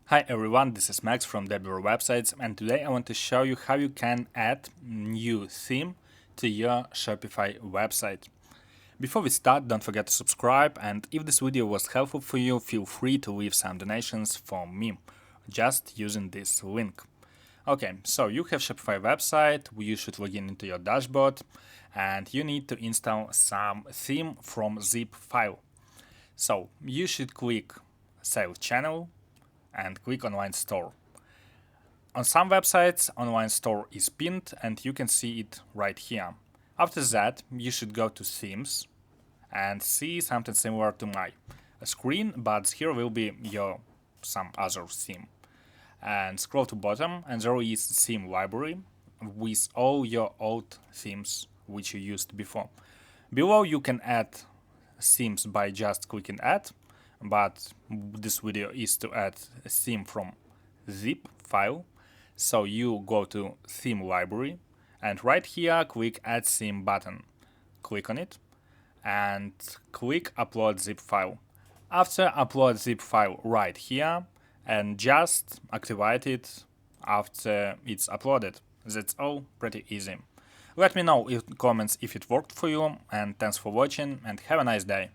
Hi everyone, this is Max from Websites, and today I want to show you how you can add new theme to your Shopify website. Before we start, don't forget to subscribe, and if this video was helpful for you, feel free to leave some donations for me, just using this link. Okay, so you have Shopify website, you should log in into your dashboard, and you need to install some theme from zip file. So you should click Sales Channel and click Online Store. On some websites, Online Store is pinned and you can see it right here. After that, you should go to Themes and see something similar to my screen, but here will be your some other theme. And scroll to bottom and there is theme library with all your old themes which you used before. Below you can add themes by just clicking add, but this video is to add a theme from zip file. So you go to theme library and right here click add theme button. Click on it and click upload zip file. After upload zip file right here and just activate it after it's uploaded. That's all, pretty easy. Let me know in comments if it worked for you, and thanks for watching and have a nice day.